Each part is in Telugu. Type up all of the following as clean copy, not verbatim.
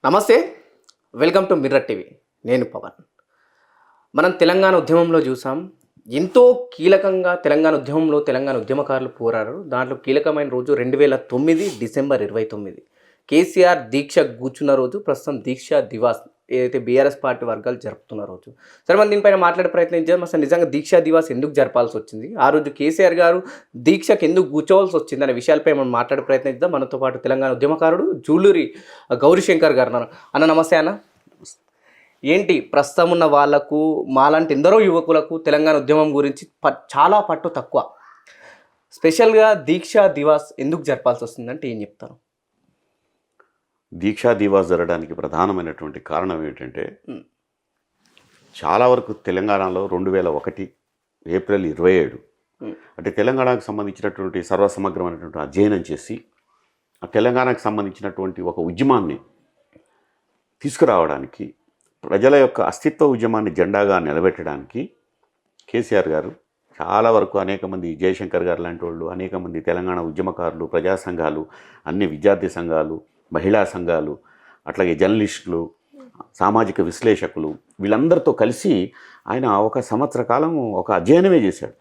నమస్తే, వెల్కమ్ టు మిర్రర్ టీవీ. నేను పవన్. మనం తెలంగాణ ఉద్యమంలో చూసాం. ఎంతో కీలకంగా తెలంగాణ ఉద్యమంలో తెలంగాణ ఉద్యమకారులు పోరాడారు. దాంట్లో కీలకమైన రోజు 2009 డిసెంబర్ 29 కేసీఆర్ దీక్ష కూర్చున్న రోజు. ప్రస్తుతం దీక్ష దివాస్ ఏదైతే బీఆర్ఎస్ పార్టీ వర్గాలు జరుపుతున్న రోజు. సరే, మనం దీనిపైన మాట్లాడే ప్రయత్నం చేద్దాం. అసలు నిజంగా దీక్షా దివాస్ ఎందుకు జరపాల్సి వచ్చింది, ఆ రోజు కేసీఆర్ గారు దీక్షకు ఎందుకు కూర్చోవాల్సి వచ్చింది అనే విషయాలపై మనం మాట్లాడే ప్రయత్నం చేద్దాం. మనతో పాటు తెలంగాణ ఉద్యమకారుడు జూలూరి గౌరీశంకర్ గారు ఉన్నారు. అన్న నమస్తే. అన్న, ఏంటి ప్రస్తుతం ఉన్న వాళ్లకు, మాలాంటి ఎందరో యువకులకు తెలంగాణ ఉద్యమం గురించి చాలా పట్టు తక్కువ. స్పెషల్గా దీక్షా దివాస్ ఎందుకు జరపాల్సి వస్తుందంటే ఏం చెప్తారు? దీక్షా దివాస్ జరగడానికి ప్రధానమైనటువంటి కారణం ఏంటంటే, చాలా వరకు తెలంగాణలో 2001 ఏప్రిల్ 27 అంటే తెలంగాణకు సంబంధించినటువంటి సర్వసమగ్రమైనటువంటి అధ్యయనం చేసి ఆ తెలంగాణకు సంబంధించినటువంటి ఒక ఉద్యమాన్ని తీసుకురావడానికి, ప్రజల యొక్క అస్తిత్వ ఉద్యమాన్ని జెండాగా నిలబెట్టడానికి కేసీఆర్ గారు చాలా వరకు అనేక మంది, జయశంకర్ గారు లాంటి వాళ్ళు, అనేక మంది తెలంగాణ ఉద్యమకారులు, ప్రజా సంఘాలు, అన్ని విద్యార్థి సంఘాలు, మహిళా సంఘాలు, అట్లాగే జర్నలిస్టులు, సామాజిక విశ్లేషకులు, వీళ్ళందరితో కలిసి ఆయన ఒక సంవత్సర కాలం ఒక అధ్యయనమే చేశాడు.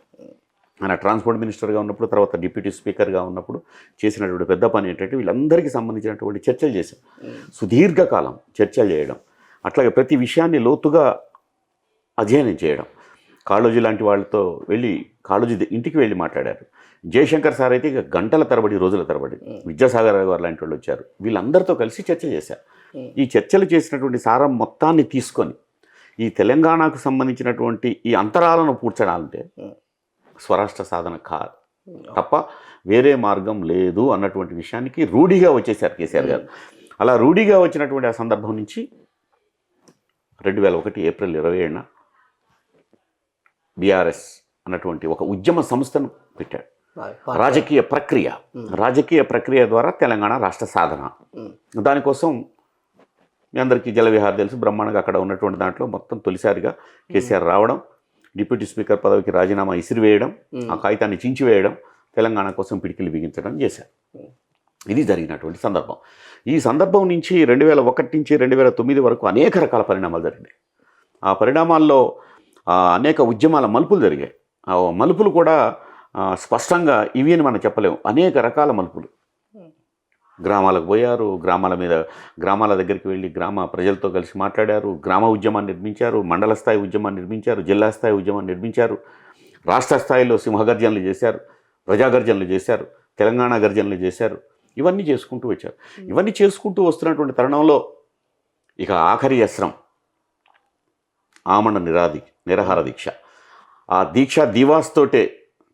ఆయన ట్రాన్స్పోర్ట్ మినిస్టర్గా ఉన్నప్పుడు, తర్వాత డిప్యూటీ స్పీకర్గా ఉన్నప్పుడు చేసినటువంటి పెద్ద పని ఏంటంటే వీళ్ళందరికీ సంబంధించినటువంటి చర్చలు చేశారు. సుదీర్ఘకాలం చర్చలు చేయడం, అట్లాగే ప్రతి విషయాన్ని లోతుగా అధ్యయనం చేయడం. కాళోజీ లాంటి వాళ్ళతో వెళ్ళి, కాళోజీ ఇంటికి వెళ్ళి మాట్లాడారు. జయశంకర్ సార్ అయితే ఇక గంటల తరబడి, రోజుల తరబడి, విద్యాసాగర్ గారు లాంటి వాళ్ళు వచ్చారు. వీళ్ళందరితో కలిసి చర్చ చేశారు. ఈ చర్చలు చేసినటువంటి సారం మొత్తాన్ని తీసుకొని ఈ తెలంగాణకు సంబంధించినటువంటి ఈ అంతరాలను పూడ్చడాలంటే స్వరాష్ట్ర సాధన తప్ప వేరే మార్గం లేదు అన్నటువంటి విషయానికి రూఢిగా వచ్చేసారు కేసీఆర్ గారు. అలా రూఢిగా వచ్చినటువంటి ఆ సందర్భం నుంచి 2001 ఏప్రిల్ 27 బీఆర్ఎస్ అన్నటువంటి ఒక ఉద్యమ సంస్థను పెట్టాడు. రాజకీయ ప్రక్రియ ద్వారా తెలంగాణ రాష్ట్ర సాధన. దానికోసం మీ అందరికీ జలవిహార్ తెలుసు, బ్రహ్మాండంగా అక్కడ ఉన్నటువంటి దాంట్లో మొత్తం తొలిసారిగా కేసీఆర్ రావడం, డిప్యూటీ స్పీకర్ పదవికి రాజీనామా ఇసిరివేయడం, ఆ కాగితాన్ని చించివేయడం, తెలంగాణ కోసం పిడికిలు బిగించడం చేశారు. ఇది జరిగినటువంటి సందర్భం. ఈ సందర్భం నుంచి 2001 నుంచి 2009 వరకు అనేక రకాల పరిణామాలు జరిగాయి. ఆ పరిణామాల్లో అనేక ఉద్యమాల మలుపులు జరిగాయి. ఆ మలుపులు కూడా స్పష్టంగా ఇవి అని మనం చెప్పలేము. అనేక రకాల మలుపులు. గ్రామాలకు పోయారు, గ్రామాల దగ్గరికి వెళ్ళి గ్రామ ప్రజలతో కలిసి మాట్లాడారు, గ్రామ ఉద్యమాన్ని నిర్మించారు, మండల స్థాయి ఉద్యమాన్ని నిర్మించారు, జిల్లా స్థాయి ఉద్యమాన్ని నిర్మించారు, రాష్ట్ర స్థాయిలో సింహగర్జనలు చేశారు, ప్రజాగర్జనలు చేశారు, తెలంగాణ గర్జనలు చేశారు. ఇవన్నీ చేసుకుంటూ వచ్చారు. ఇవన్నీ చేసుకుంటూ వస్తున్నటువంటి తరుణంలో ఇక ఆఖరి అస్త్రం ఆమరణ నిరాహార దీక్ష. ఆ దీక్ష దివాస్ తోటే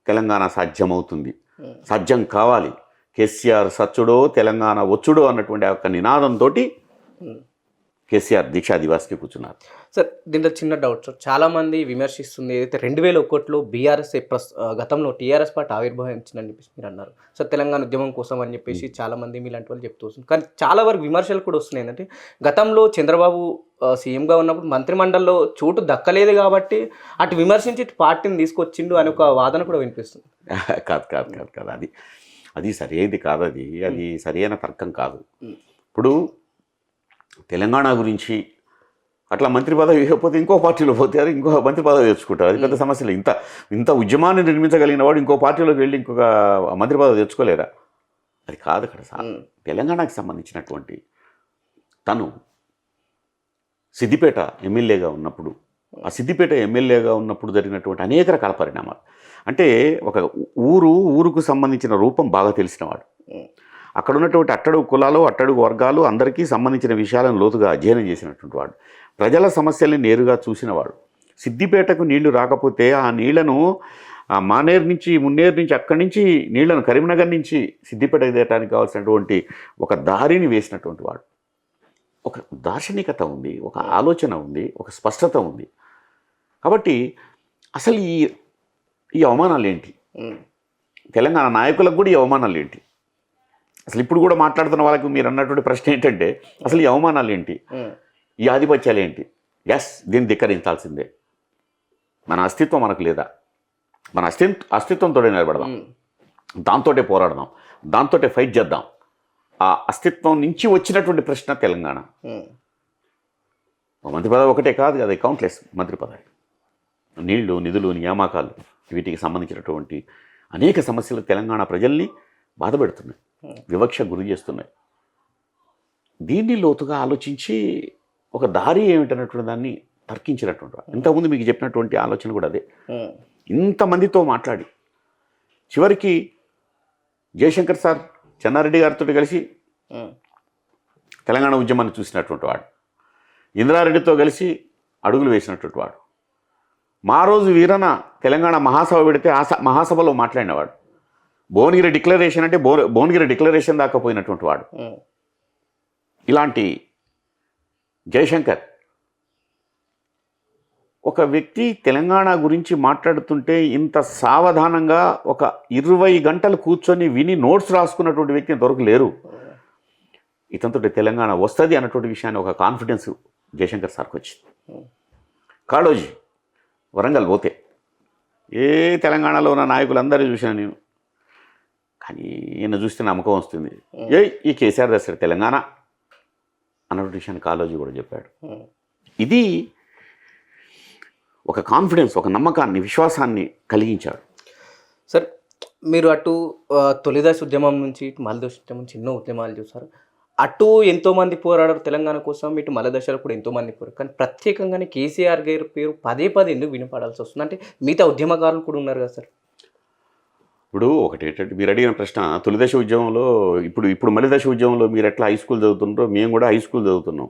తెలంగాణ సాధ్యమవుతుంది, సాధ్యం కావాలి. కేసీఆర్ సచ్చుడో తెలంగాణ వచ్చుడో అన్నటువంటి ఒక నినాదంతో కేసీఆర్ దీక్షా దివాస్కి కూర్చున్నారు. సార్, దీంట్లో చిన్న డౌట్ సార్. చాలామంది విమర్శిస్తుంది ఏదైతే 2001లో బీఆర్ఎస్ గతంలో టీఆర్ఎస్ పార్టీ ఆవిర్భవించిందని చెప్పేసి మీరు అన్నారు సార్, తెలంగాణ ఉద్యమం కోసం అని చెప్పేసి చాలామంది మీలాంటి వాళ్ళు చెప్తూ వస్తుంది. కానీ చాలా వరకు విమర్శలు కూడా వస్తున్నాయి. ఏంటంటే గతంలో చంద్రబాబు సీఎంగా ఉన్నప్పుడు మంత్రిమండలిలో చోటు దక్కలేదు కాబట్టి అటు విమర్శించి ఇటు పార్టీని తీసుకొచ్చిండు అనే ఒక వాదన కూడా వినిపిస్తుంది. కాదు అది సరైనది కాదు. అది సరైన తర్కం కాదు. ఇప్పుడు తెలంగాణ గురించి అట్లా మంత్రి పదవి ఇవ్వకపోతే ఇంకో పార్టీలో పోతారు, ఇంకో మంత్రి పదవి తెచ్చుకుంటారు. అది పెద్ద సమస్యలు. ఇంత ఉద్యమాన్ని నిర్మించగలిగిన వాడు ఇంకో పార్టీలోకి వెళ్ళి ఇంకొక మంత్రి పదవి తెచ్చుకోలేరా? అది కాదు అక్కడ సార్. తెలంగాణకు సంబంధించినటువంటి తను సిద్దిపేట ఎమ్మెల్యేగా ఉన్నప్పుడు, ఆ సిద్దిపేట ఎమ్మెల్యేగా ఉన్నప్పుడు జరిగినటువంటి అనేక రకాల పరిణామాలు. అంటే ఒక ఊరుకు సంబంధించిన రూపం బాగా తెలిసినవాడు, అక్కడ ఉన్నటువంటి అట్టడుగు కులాలు, అట్టడుగు వర్గాలు అందరికీ సంబంధించిన విషయాలను లోతుగా అధ్యయనం చేసినటువంటి వాడు, ప్రజల సమస్యల్ని నేరుగా చూసినవాడు. సిద్దిపేటకు నీళ్లు రాకపోతే ఆ నీళ్లను మానేరు నుంచి, మున్నేరు నుంచి, అక్కడి నుంచి నీళ్లను కరీంనగర్ నుంచి సిద్దిపేటకు తీయడానికి కావాల్సినటువంటి ఒక దారిని వేసినటువంటి వాడు. ఒక దార్శనికత ఉంది, ఒక ఆలోచన ఉంది, ఒక స్పష్టత ఉంది. కాబట్టి అసలు ఈ అవమానాలు ఏంటి? తెలంగాణ నాయకులకు కూడా ఈ అవమానాలు ఏంటి? అసలు ఇప్పుడు కూడా మాట్లాడుతున్న వాళ్ళకి మీరు అన్నటువంటి ప్రశ్న ఏంటంటే, అసలు ఈ అవమానాలు ఏంటి, ఈ ఆధిపత్యాలు ఏంటి? దీన్ని ధిక్కరించాల్సిందే. మన అస్తిత్వం మనకు లేదా? మన అస్తిత్వంతో నిలబడదాం, దాంతోటే పోరాడదాం, దాంతోటే ఫైట్ చేద్దాం. ఆ అస్తిత్వం నుంచి వచ్చినటువంటి ప్రశ్న తెలంగాణ. మంత్రి పదవి ఒకటే కాదు కదా, కౌంట్లెస్ మంత్రి పదవి. నీళ్లు, నిధులు, నియామకాలు, వీటికి సంబంధించినటువంటి అనేక సమస్యలు తెలంగాణ ప్రజల్ని బాధపెడుతున్నాయి, వివక్ష గురి చేస్తున్నాయి. దీన్ని లోతుగా ఆలోచించి ఒక దారి ఏమిటన్నటువంటి దాన్ని తర్కించినటువంటి వాడు. ఇంతకుముందు మీకు చెప్పినటువంటి ఆలోచన కూడా అదే. ఇంతమందితో మాట్లాడి చివరికి జయశంకర్ సార్ చెన్నారెడ్డి గారితో కలిసి తెలంగాణ ఉద్యమాన్ని చూసినటువంటి వాడు, ఇంద్రారెడ్డితో కలిసి అడుగులు వేసినటువంటి వాడు, మా రోజు వీరన తెలంగాణ మహాసభ పెడితే మహాసభలో మాట్లాడినవాడు, భువనగిరి డిక్లరేషన్ అంటే భువనగిరి డిక్లరేషన్ దాకా పోయినటువంటి వాడు. ఇలాంటి జయశంకర్ ఒక వ్యక్తి తెలంగాణ గురించి మాట్లాడుతుంటే ఇంత సావధానంగా ఒక 20 గంటలు కూర్చొని విని నోట్స్ రాసుకున్నటువంటి వ్యక్తి ఇంతవరకు లేరు. ఇతనితో తెలంగాణ వస్తుంది అన్నటువంటి విషయాన్ని ఒక కాన్ఫిడెన్స్ జయశంకర్ సార్కి వచ్చింది. కాళోజీ వరంగల్ పోతే ఏ తెలంగాణలో ఉన్న నాయకులందరూ చూశాను నేను, కానీ ఈయన చూస్తే నమ్మకం వస్తుంది, ఈ కేసీఆర్ దర్శకుడు తెలంగాణ అన్నటువంటి విషయాన్ని కాళోజీ కూడా చెప్పాడు. ఇది ఒక కాన్ఫిడెన్స్, ఒక నమ్మకాన్ని, విశ్వాసాన్ని కలిగించాడు. సార్ మీరు అటు తొలిదశ ఉద్యమం నుంచి ఇటు మలదశ ఉద్యమం నుంచి ఎన్నో ఉద్యమాలు చూసారు. అటు ఎంతోమంది పోరాడారు తెలంగాణ కోసం, ఇటు మలదశలో కూడా ఎంతోమంది పోరాడు. కానీ ప్రత్యేకంగానే కేసీఆర్ గారి పేరు పదే ఎందుకు వినపడాల్సి వస్తుంది? అంటే మిగతా ఉద్యమకారులు కూడా ఉన్నారు కదా సార్. ఇప్పుడు ఒకటి ఏంటంటే మీరు అడిగిన ప్రశ్న, తొలిదశ ఉద్యమంలో ఇప్పుడు మలిదశ ఉద్యమంలో మీరు ఎట్లా హై స్కూల్ చదువుతున్నారో మేము కూడా హై స్కూల్ చదువుతున్నాం.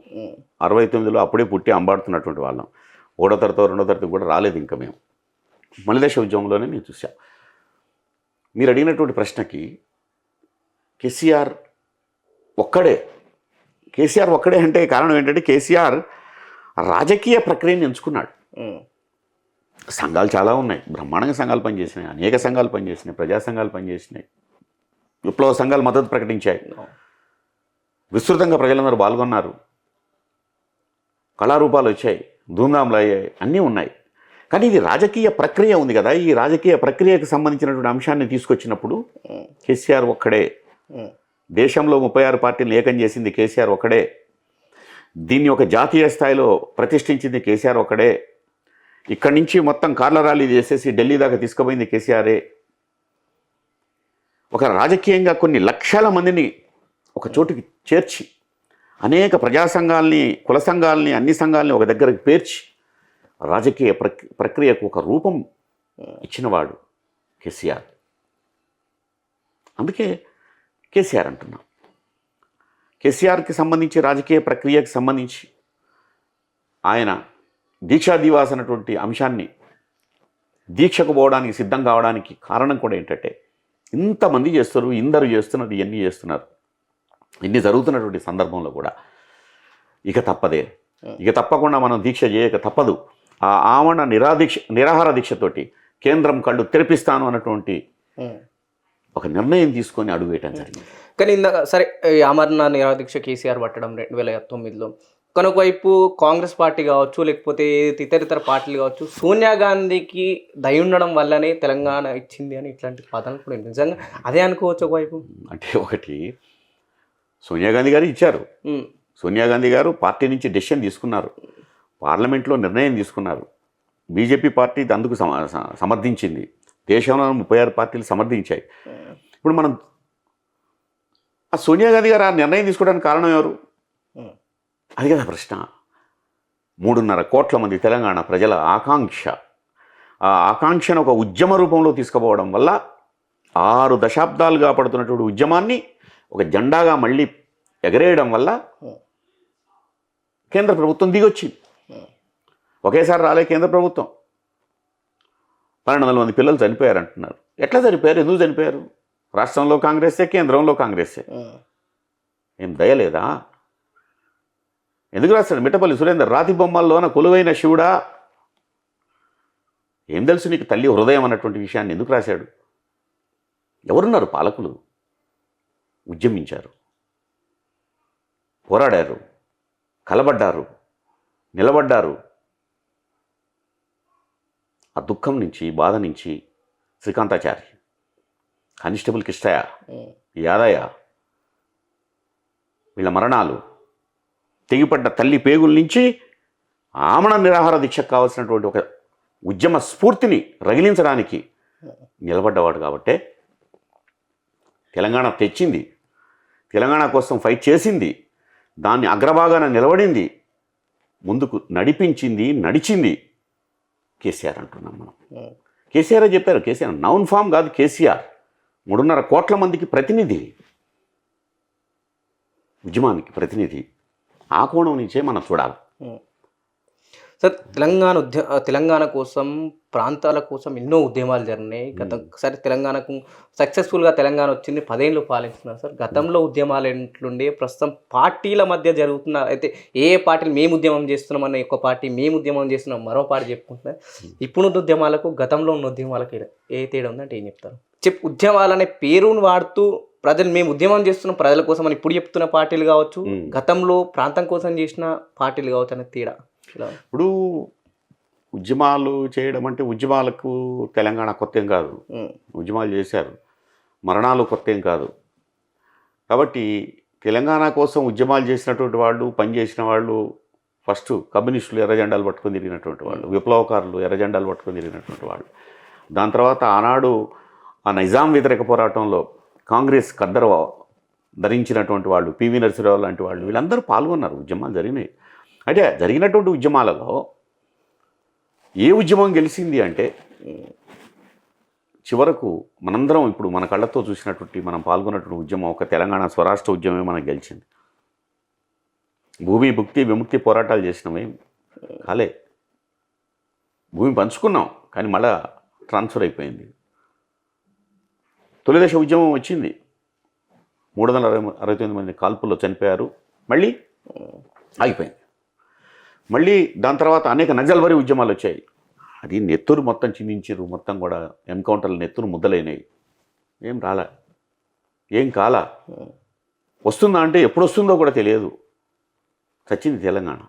69లో అప్పుడే పుట్టి అంబాడుతున్నటువంటి వాళ్ళం. 1వ తరగతి 2వ తరగతి కూడా రాలేదు ఇంకా మేము. మలిదశ ఉద్యమంలోనే నేను చూసా. మీరు అడిగినటువంటి ప్రశ్నకి కేసీఆర్ ఒక్కడే అంటే కారణం ఏంటంటే కేసీఆర్ రాజకీయ ప్రక్రియను ఎంచుకున్నాడు. సంఘాలు చాలా ఉన్నాయి, బ్రహ్మాండంగా సంఘాలు పనిచేసినాయి, అనేక సంఘాలు పనిచేసినాయి, ప్రజా సంఘాలు పనిచేసినాయి, విప్లవ సంఘాలు మద్దతు ప్రకటించాయి, విస్తృతంగా ప్రజలందరూ పాల్గొన్నారు, కళారూపాలు వచ్చాయి, ధూమ్ధాంలు అయ్యాయి, అన్నీ ఉన్నాయి. కానీ ఇది రాజకీయ ప్రక్రియ ఉంది కదా, ఈ రాజకీయ ప్రక్రియకు సంబంధించినటువంటి అంశాన్ని తీసుకొచ్చినప్పుడు కేసీఆర్ ఒక్కడే. దేశంలో 36 పార్టీలు ఏకం చేసింది కేసీఆర్ ఒక్కడే. దీన్ని ఒక జాతీయ స్థాయిలో ప్రతిష్ఠించింది కేసీఆర్ ఒక్కడే. ఇక్కడి నుంచి మొత్తం కార్ల ర్యాలీ చేసేసి ఢిల్లీ దాకా తీసుకుపోయింది కేసీఆరే. ఒక రాజకీయంగా కొన్ని లక్షల మందిని ఒక చోటుకి చేర్చి అనేక ప్రజా సంఘాలని, కుల సంఘాలని, అన్ని సంఘాలని ఒక దగ్గరకు పేర్చి రాజకీయ ప్రక్రియకు ఒక రూపం ఇచ్చినవాడు కేసీఆర్. అందుకే కేసీఆర్ అంటున్నాం. కేసీఆర్కి సంబంధించి రాజకీయ ప్రక్రియకు సంబంధించి ఆయన దీక్షా దివాస్ అన్నటువంటి అంశాన్ని దీక్షకు పోవడానికి సిద్ధం కావడానికి కారణం కూడా ఏంటంటే ఇంతమంది చేస్తారు, ఇందరు చేస్తున్నారు, ఇవన్నీ చేస్తున్నారు, ఇన్ని జరుగుతున్నటువంటి సందర్భంలో కూడా ఇక తప్పకుండా మనం దీక్ష చేయక తప్పదు. ఆ ఆమరణ నిరాహార దీక్షతోటి కేంద్రం కళ్ళు తెరిపిస్తాను అన్నటువంటి ఒక నిర్ణయం తీసుకొని అడుగువేయటం జరిగింది. కానీ ఇందాక సరే ఆమరణ నిరాహార దీక్ష కేసీఆర్ పట్టడం 2009లో, కనుక వైపు కాంగ్రెస్ పార్టీ కావచ్చు, లేకపోతే ఇతర పార్టీలు కావచ్చు, సోనియా గాంధీకి దయ ఉండడం వల్లనే తెలంగాణ ఇచ్చింది అని ఇట్లాంటి పదాలు కూడా నిజంగా అదే అనుకోవచ్చు ఒకవైపు. అంటే ఒకటి సోనియా గాంధీ గారు ఇచ్చారు, సోనియా గాంధీ గారు పార్టీ నుంచి డెసిషన్ తీసుకున్నారు, పార్లమెంట్లో నిర్ణయం తీసుకున్నారు, బీజేపీ పార్టీ అందుకు సమర్థించింది, దేశంలో 36 పార్టీలు సమర్థించాయి. ఇప్పుడు మనం ఆ సోనియా గాంధీ గారు ఆ నిర్ణయం తీసుకోవడానికి కారణం ఎవరు? అది కదా ప్రశ్న. 3.5 కోట్ల మంది తెలంగాణ ప్రజల ఆకాంక్ష, ఆ ఆకాంక్షను ఒక ఉద్యమ రూపంలో తీసుకుపోవడం వల్ల 6 దశాబ్దాలుగా పడుతున్నటువంటి ఉద్యమాన్ని ఒక జెండాగా మళ్ళీ ఎగరేయడం వల్ల కేంద్ర ప్రభుత్వం దిగొచ్చింది. ఒకేసారి రాలే కేంద్ర ప్రభుత్వం. 1200 మంది పిల్లలు చనిపోయారంటున్నారు. ఎట్లా చనిపోయారు? ఎందుకు చనిపోయారు? రాష్ట్రంలో కాంగ్రెస్సే, కేంద్రంలో కాంగ్రెస్సే. ఏం దయలేదా? ఎందుకు రాస్తాడు మిట్టపల్లి సురేందర్? రాతి బొమ్మల్లోన కొలువైన శివుడా, ఏం తెలుసు నీకు తల్లి హృదయం అన్నటువంటి విషయాన్ని ఎందుకు రాశాడు? ఎవరున్నారు? పాలకులు ఉద్యమించారు, పోరాడారు, కలబడ్డారు, నిలబడ్డారు. ఆ దుఃఖం నుంచి, బాధ నుంచి శ్రీకాంతాచారి, కానిస్టేబుల్ కిష్టయ్య, యాదయ్య, వీళ్ళ మరణాలు, తెగిపడ్డ తల్లి పేగుల నుంచి ఆమరణ నిరాహార దీక్షకు కావాల్సినటువంటి ఒక ఉద్యమ స్ఫూర్తిని రగిలించడానికి నిలబడ్డవాడు కాబట్టే తెలంగాణ తెచ్చింది, తెలంగాణ కోసం ఫైట్ చేసింది, దాన్ని అగ్రభాగాన నిలబడింది, ముందుకు నడిచింది కేసీఆర్ అంటున్నాం మనం. కేసీఆర్ చెప్పారు, కేసీఆర్ నౌన్ ఫామ్ కాదు, కేసీఆర్ 3.5 కోట్ల మందికి ప్రతినిధి, ఉద్యమానికి ప్రతినిధి. ఆ కోణం నుంచే మనం చూడాలి. సార్, తెలంగాణ కోసం, ప్రాంతాల కోసం ఎన్నో ఉద్యమాలు జరిగినాయి. ఒకసారి తెలంగాణకు సక్సెస్ఫుల్గా తెలంగాణ వచ్చింది, 10 ఏళ్ళు పాలిస్తున్నారు సార్. గతంలో ఉద్యమాలు ఎట్లుండే, ప్రస్తుతం పార్టీల మధ్య జరుగుతున్న అయితే ఏ పార్టీలు మేము ఉద్యమం చేస్తున్నాం అన్న ఒక పార్టీ, మేము ఉద్యమం చేస్తున్నాం మరో పార్టీ చెప్పుకుంటున్నారు. ఇప్పుడున్న ఉద్యమాలకు గతంలో ఉన్న ఉద్యమాలకు ఏ తేడా ఉందంటే ఏం చెప్తారు? ఉద్యమాలనే పేరును వాడుతూ ప్రజలు మేము ఉద్యమం చేస్తున్నాం ప్రజల కోసం అని ఇప్పుడు చెప్తున్న పార్టీలు కావచ్చు, గతంలో ప్రాంతం కోసం చేసిన పార్టీలు కావచ్చు అనే తేడా. ఇప్పుడు ఉద్యమాలు చేయడం అంటే ఉద్యమాలకు తెలంగాణ కొత్త ఏం కాదు, ఉద్యమాలు చేశారు, మరణాలు కొత్త ఏం కాదు. కాబట్టి తెలంగాణ కోసం ఉద్యమాలు చేసినటువంటి వాళ్ళు, పనిచేసిన వాళ్ళు ఫస్ట్ కమ్యూనిస్టులు ఎర్రజెండాలు పట్టుకొని తిరిగినటువంటి వాళ్ళు, విప్లవకారులు ఎర్రజెండాలు పట్టుకొని తిరిగినటువంటి వాళ్ళు. దాని తర్వాత ఆనాడు ఆ నిజాం వ్యతిరేక పోరాటంలో కాంగ్రెస్ కద్దరు ధరించినటువంటి వాళ్ళు, పివి నరసింహరావు లాంటి వాళ్ళు, వీళ్ళందరూ పాల్గొన్నారు, ఉద్యమాలు జరిగినాయి. అంటే జరిగినటువంటి ఉద్యమాలలో ఏ ఉద్యమం గెలిచింది అంటే చివరకు మనందరం ఇప్పుడు మన కళ్ళతో చూసినటువంటి, మనం పాల్గొన్నటువంటి ఉద్యమం ఒక తెలంగాణ స్వరాష్ట్ర ఉద్యమమే మనకు గెలిచింది. భూమి భుక్తి విముక్తి పోరాటాలు చేసినవి కాలే, భూమి పంచుకున్నాం కానీ మళ్ళా ట్రాన్స్ఫర్ అయిపోయింది. తొలి దశ ఉద్యమం వచ్చింది, 369 మంది కాల్పుల్లో చనిపోయారు, మళ్ళీ ఆగిపోయింది. మళ్ళీ దాని తర్వాత అనేక నక్సల్బరీ ఉద్యమాలు వచ్చాయి, అది నెత్తురు మొత్తం చిందించారు, మొత్తం కూడా ఎన్కౌంటర్లు నెత్తురు ముద్దలైనవి, ఏం రాలా, ఏం కాలా. వస్తుందా అంటే ఎప్పుడు వస్తుందో కూడా తెలియదు. చచ్చింది తెలంగాణ.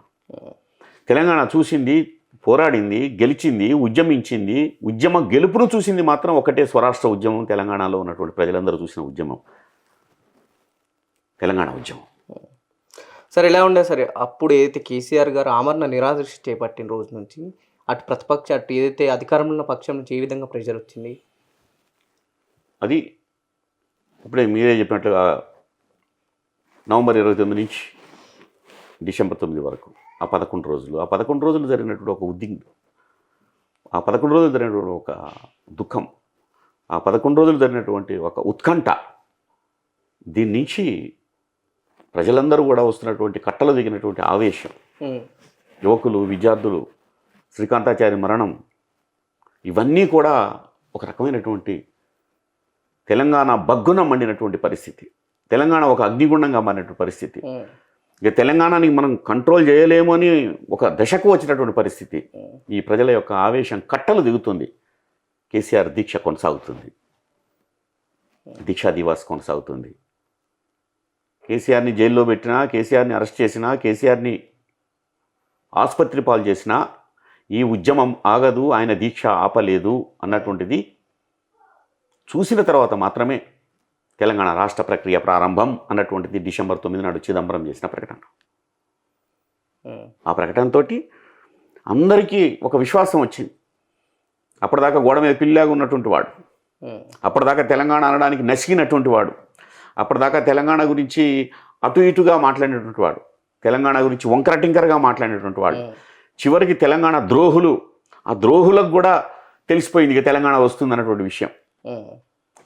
తెలంగాణ చూసింది, పోరాడింది, గెలిచింది, ఉద్యమించింది. ఉద్యమ గెలుపును చూసింది మాత్రం ఒకటే స్వరాష్ట్ర ఉద్యమం, తెలంగాణలో ఉన్నటువంటి ప్రజలందరూ చూసిన ఉద్యమం తెలంగాణ ఉద్యమం. సరే, ఎలా ఉండే సరే అప్పుడు ఏదైతే కేసీఆర్ గారు ఆమరణ నిరాదృష్టి చేపట్టిన రోజు నుంచి అటు ప్రతిపక్ష, అటు ఏదైతే అధికారంలో ఉన్న పక్షం నుంచి ఏ విధంగా ప్రెషర్ వచ్చింది? అది ఇప్పుడే మీరే చెప్పినట్లుగా నవంబర్ 29 నుంచి డిసెంబర్ 9 వరకు ఆ 11 రోజులు, ఆ 11 రోజులు జరిగినటువంటి ఒక ఉద్దిగ్నం, ఆ 11 రోజులు జరిగినటువంటి ఒక దుఃఖం, ఆ 11 రోజులు జరిగినటువంటి ఒక ఉత్కంఠ, దీని నుంచి ప్రజలందరూ కూడా వస్తున్నటువంటి కట్టలు దిగినటువంటి ఆవేశం, యువకులు, విద్యార్థులు, శ్రీకాంతాచారి మరణం, ఇవన్నీ కూడా ఒక రకమైనటువంటి తెలంగాణ బగ్గున మండినటువంటి పరిస్థితి, తెలంగాణ ఒక అగ్నిగుండంగా మారినటువంటి పరిస్థితి. ఇక తెలంగాణని మనం కంట్రోల్ చేయలేము అని ఒక దశకు వచ్చినటువంటి పరిస్థితి. ఈ ప్రజల యొక్క ఆవేశం కట్టలు దిగుతుంది. కేసీఆర్ దీక్ష కొనసాగుతుంది, దీక్షా దివాస్ కొనసాగుతుంది. కేసీఆర్ని జైల్లో పెట్టినా, కేసీఆర్ని అరెస్ట్ చేసినా, కేసీఆర్ని ఆసుపత్రి పాలు చేసినా ఈ ఉద్యమం ఆగదు, ఆయన దీక్ష ఆపలేదు అన్నటువంటిది చూసిన తర్వాత మాత్రమే తెలంగాణ రాష్ట్ర ప్రక్రియ ప్రారంభం అన్నటువంటిది డిసెంబర్ 9 నాడు చిదంబరం చేసిన ప్రకటన. ఆ ప్రకటనతో అందరికీ ఒక విశ్వాసం వచ్చింది. అప్పటిదాకా గోడ మీద పిల్లాగా ఉన్నటువంటి వాడు, అప్పటిదాకా తెలంగాణ అనడానికి నసిగినటువంటి వాడు, అప్పటిదాకా తెలంగాణ గురించి అటు ఇటుగా మాట్లాడినటువంటి వాడు, తెలంగాణ గురించి వంకర టింకరగా మాట్లాడినటువంటి వాడు, చివరికి తెలంగాణ ద్రోహులు, ఆ ద్రోహులకు కూడా తెలిసిపోయింది ఇక తెలంగాణ వస్తుంది అన్నటువంటి విషయం.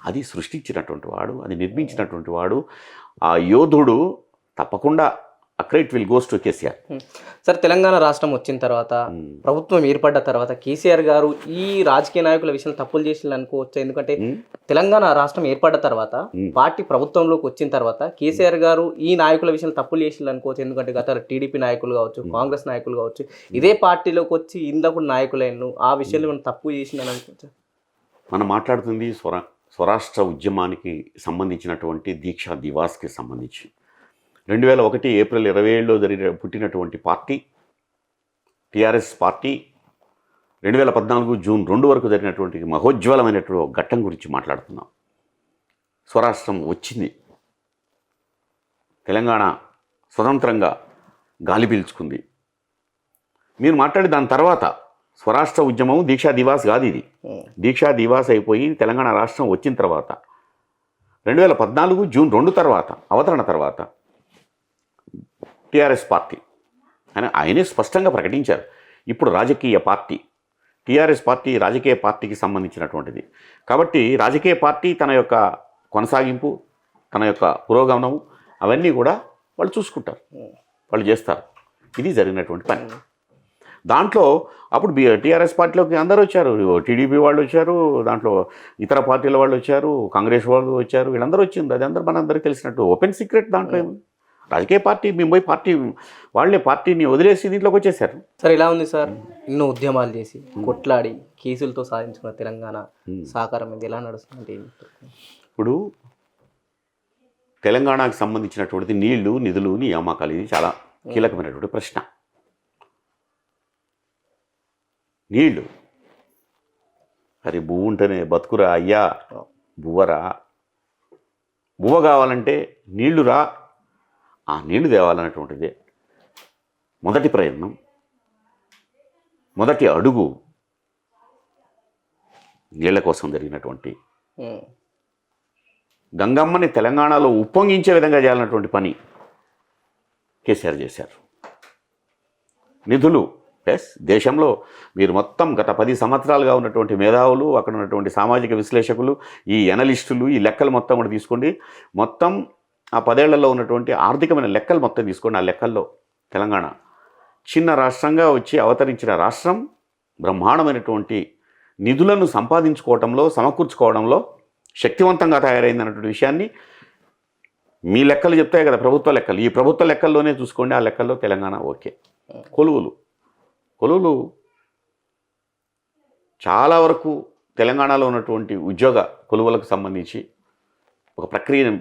అది సృష్టించినటువంటి వాడు, అది నిర్మించినటువంటి వాడు, ఆ యోధుడు తప్పకుండా credit will goes to KCR. Sir, Telangana రాష్ట్రం వచ్చిన తర్వాత, ప్రభుత్వం ఏర్పడ్డ తర్వాత కేసీఆర్ గారు ఈ రాజకీయ నాయకుల విషయంలో తప్పులు చేసింది అనుకోవచ్చు. ఎందుకంటే తెలంగాణ రాష్ట్రం ఏర్పడ్డ తర్వాత, పార్టీ ప్రభుత్వంలోకి వచ్చిన తర్వాత కేసీఆర్ గారు ఈ నాయకుల విషయంలో తప్పులు చేసింది అనుకోవచ్చు. ఎందుకంటే గత టీడీపీ నాయకులు కావచ్చు, కాంగ్రెస్ నాయకులు కావచ్చు, ఇదే పార్టీలోకి వచ్చి ఇందప్పుడు నాయకులైన ఆ విషయంలో మనం తప్పు చేసిందని అనుకోవచ్చు. మనం మాట్లాడుతుంది స్వరాష్ట్ర ఉద్యమానికి సంబంధించినటువంటి దీక్షా దివాస్కి సంబంధించి 2001 ఏప్రిల్ 27లో పుట్టినటువంటి పార్టీ టీఆర్ఎస్ పార్టీ 2014 జూన్ 2 వరకు జరిగినటువంటి మహోజ్వలమైనటువంటి ఒక ఘట్టం గురించి మాట్లాడుతున్నాం. స్వరాష్ట్రం వచ్చింది, తెలంగాణ స్వతంత్రంగా గాలి పీల్చుకుంది. మీరు మాట్లాడి దాని తర్వాత స్వరాష్ట్ర ఉద్యమం దీక్షా దివాస్ కాదు ఇది. దీక్షా దివాస్ అయిపోయి తెలంగాణ రాష్ట్రం వచ్చిన తర్వాత 2014 జూన్ 2 తర్వాత అవతరణ తర్వాత టీఆర్ఎస్ పార్టీ ఆయనే స్పష్టంగా ప్రకటించారు. ఇప్పుడు రాజకీయ పార్టీ టీఆర్ఎస్ పార్టీ రాజకీయ పార్టీకి సంబంధించినటువంటిది. కాబట్టి రాజకీయ పార్టీ తన యొక్క కొనసాగింపు, తన యొక్క పురోగమనం అవన్నీ కూడా వాళ్ళు చూసుకుంటారు, వాళ్ళు చేస్తారు. ఇది జరిగినటువంటి పని. దాంట్లో అప్పుడు టీఆర్ఎస్ పార్టీలోకి అందరూ వచ్చారు. టీడీపీ వాళ్ళు వచ్చారు, దాంట్లో ఇతర పార్టీల వాళ్ళు వచ్చారు, కాంగ్రెస్ వాళ్ళు వచ్చారు, వీళ్ళందరూ వచ్చింది. అది అందరూ మనందరికీ తెలిసినట్టు ఓపెన్ సీక్రెట్. దాంట్లో ఏముంది? రాజకీయ పార్టీ మేము పోయి పార్టీ వాళ్ళే పార్టీని వదిలేసి దీంట్లోకి వచ్చేసారు. సార్ ఇలా ఉంది సార్, ఎన్నో ఉద్యమాలు చేసి కొట్లాడి కేసులతో సాధించుకున్న తెలంగాణ సహకారం ఇది ఎలా నడుస్తుంది? ఇప్పుడు తెలంగాణకు సంబంధించినటువంటి నీళ్లు, నిధులు, నియామకాలు ఇది చాలా కీలకమైనటువంటి ప్రశ్న. నీళ్లు అది బువ్వ ఉంటేనే బతుకురా అయ్యా, బువ్వరా, బువ్వ కావాలంటే నీళ్లు రా, ఆ నీళ్లు తేవాలన్నటువంటిదే మొదటి ప్రయత్నం, మొదటి అడుగు నీళ్ల కోసం జరిగినటువంటి. గంగమ్మని తెలంగాణలో ఉప్పొంగించే విధంగా చేయాలన్నటువంటి పని కేసీఆర్ చేశారు. నిధులు దేశంలో మీరు మొత్తం గత 10 సంవత్సరాలుగా ఉన్నటువంటి మేధావులు, అక్కడ ఉన్నటువంటి సామాజిక విశ్లేషకులు, ఈ ఎనలిస్టులు, ఈ లెక్కలు మొత్తం కూడా తీసుకోండి. మొత్తం ఆ 10 ఏళ్లలో ఉన్నటువంటి ఆర్థికమైన లెక్కలు మొత్తం తీసుకోండి. ఆ లెక్కల్లో తెలంగాణ చిన్న రాష్ట్రంగా వచ్చి అవతరించిన రాష్ట్రం బ్రహ్మాండమైనటువంటి నిధులను సంపాదించుకోవడంలో, సమకూర్చుకోవడంలో శక్తివంతంగా తయారైందన్నటువంటి విషయాన్ని మీ లెక్కలు చెప్తాయి కదా, ప్రభుత్వ లెక్కలు. ఈ ప్రభుత్వ లెక్కల్లోనే చూసుకోండి. ఆ లెక్కల్లో తెలంగాణ ఓకే. కొలువులు చాలా వరకు తెలంగాణలో ఉన్నటువంటి ఉద్యోగ కొలువులకు సంబంధించి ఒక ప్రక్రియను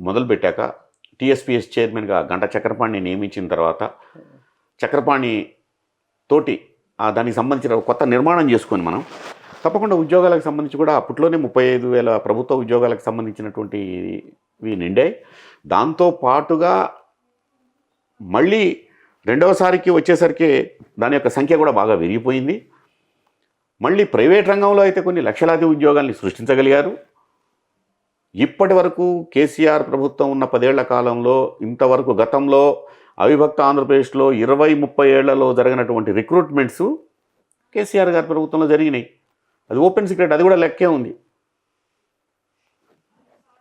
మొదలుపెట్టాక టీఎస్పీఎస్ చైర్మన్గా గంట చక్రపాణిని నియమించిన తర్వాత చక్రపాణి తోటి దానికి సంబంధించిన కొత్త నిర్మాణం చేసుకొని మనం తప్పకుండా ఉద్యోగాలకు సంబంధించి కూడా అప్పట్లోనే 35,000 ప్రభుత్వ ఉద్యోగాలకు సంబంధించినటువంటివి నిండాయి. దాంతో పాటుగా మళ్ళీ రెండవసారికి వచ్చేసరికి దాని యొక్క సంఖ్య కూడా బాగా పెరిగిపోయింది. మళ్ళీ ప్రైవేట్ రంగంలో అయితే కొన్ని లక్షలాది ఉద్యోగాల్ని సృష్టించగలిగారు. ఇప్పటి వరకు కేసీఆర్ ప్రభుత్వం ఉన్న 10 ఏళ్ల కాలంలో ఇంతవరకు గతంలో అవిభక్త ఆంధ్రప్రదేశ్లో 20-30 ఏళ్లలో జరిగినటువంటి రిక్రూట్మెంట్స్ కేసీఆర్ గారి ప్రభుత్వంలో జరిగినాయి. అది ఓపెన్ సీక్రెట్, అది కూడా లెక్కే ఉంది.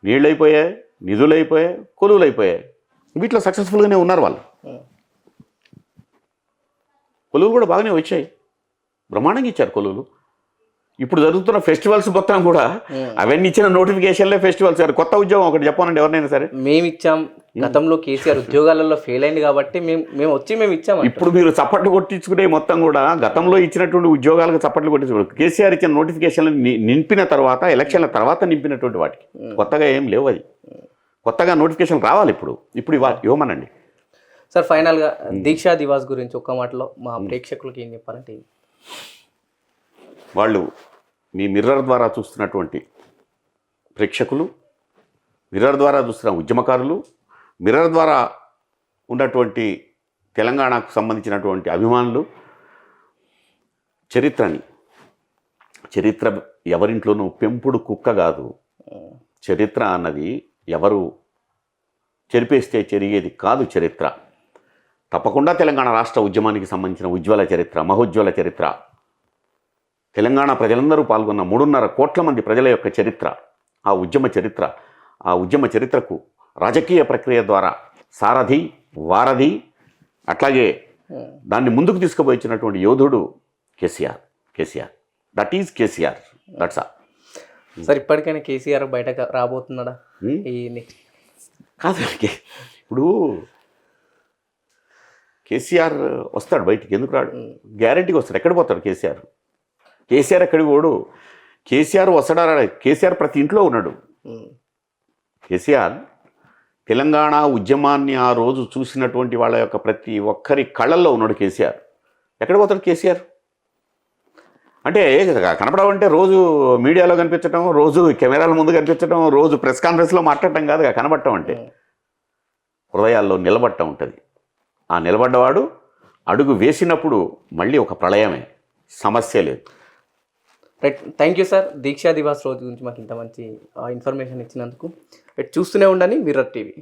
నీళ్ళైపోయాయి, నిధులైపోయాయి, కొలువులైపోయాయి. వీటిలో సక్సెస్ఫుల్గానే ఉన్నారు వాళ్ళు. కొలువులు కూడా బాగానే వచ్చాయి, బ్రహ్మాండంగా ఇచ్చారు కొలువులు. ఇప్పుడు జరుగుతున్న ఫెస్టివల్స్ మొత్తం కూడా అవన్నీ ఇచ్చిన నోటిఫికేషన్లే ఫెస్టివల్స్. కొత్త ఉద్యోగం ఒకటి చెప్పానండి ఎవరినైనా సరే, మేము ఇచ్చాం. గతంలో కేసీఆర్ ఉద్యోగాలలో ఫెయిల్ అయింది కాబట్టి మేము ఇచ్చాం. ఇప్పుడు మీరు చప్పట్లు కొట్టించుకునే మొత్తం కూడా గతంలో ఇచ్చినటువంటి ఉద్యోగాలకు చప్పట్లు కొట్టించుకోవడం. కేసీఆర్ ఇచ్చిన నోటిఫికేషన్లు నింపిన తర్వాత, ఎలక్షన్ల తర్వాత నింపినటువంటి వాటికి కొత్తగా ఏం లేవు. అది కొత్తగా నోటిఫికేషన్ రావాలి. ఇప్పుడు ఇవ్వమనండి. సార్ ఫైనల్గా దీక్షా దివాస్ గురించి ఒక్క మాటలో మా ప్రేక్షకులకి ఏం చెప్పాలంటే, వాళ్ళు మీ మిర్రర్ ద్వారా చూస్తున్నటువంటి ప్రేక్షకులు, మిర్రర్ ద్వారా చూస్తున్న ఉద్యమకారులు, మిర్రర్ ద్వారా ఉన్నటువంటి తెలంగాణకు సంబంధించినటువంటి అభిమానులు, చరిత్ర ఎవరింట్లోనూ పెంపుడు కుక్క కాదు. చరిత్ర అన్నది ఎవరు చెరిపేస్తే చెరిగేది కాదు. చరిత్ర తప్పకుండా తెలంగాణ రాష్ట్ర ఉద్యమానికి సంబంధించిన ఉజ్వల చరిత్ర, మహోజ్వల చరిత్ర, తెలంగాణ ప్రజలందరూ పాల్గొన్న 3.5 కోట్ల మంది ప్రజల యొక్క చరిత్ర, ఆ ఉద్యమ చరిత్రకు రాజకీయ ప్రక్రియ ద్వారా సారథి, వారధి, అట్లాగే దాన్ని ముందుకు తీసుకుపోయినటువంటి యోధుడు KCR. That is KCR. That's all. Sir ఇప్పటికైనా కేసీఆర్ బయటకు రాబోతున్నాడా? ఈ నెక్స్ట్ కాదు, ఇప్పుడు కేసీఆర్ వస్తాడు బయటికి. ఎందుకు రాడు? గ్యారెంటీగా వస్తాడు. ఎక్కడ పోతాడు కేసీఆర్ ఎక్కడికి పోడు. కేసీఆర్ వస్తాడా? కేసీఆర్ ప్రతి ఇంట్లో ఉన్నాడు. కేసీఆర్ తెలంగాణ ఉద్యమాన్ని ఆ రోజు చూసినటువంటి వాళ్ళ యొక్క ప్రతి ఒక్కరి కళ్ళల్లో ఉన్నాడు కేసీఆర్. ఎక్కడ పోతాడు కేసీఆర్? అంటే కనపడమంటే రోజు మీడియాలో కనిపించడం, రోజు కెమెరాల ముందు కనిపించడం, రోజు ప్రెస్ కాన్ఫరెన్స్లో మాట్లాడటం కాదుగా కనబడటం అంటే. హృదయాల్లో నిలబట్ట ఉంటుంది. ఆ నిలబడ్డవాడు అడుగు వేసినప్పుడు మళ్ళీ ఒక ప్రళయమే, సమస్య లేదు. Right, thank you sir. Deeksha Divas రోజు గురించి మాకు ఇంత మంచి ఇన్ఫర్మేషన్ ఇచ్చినందుకు. చూస్తూనే ఉండండి మిర్రర్ టీవీ.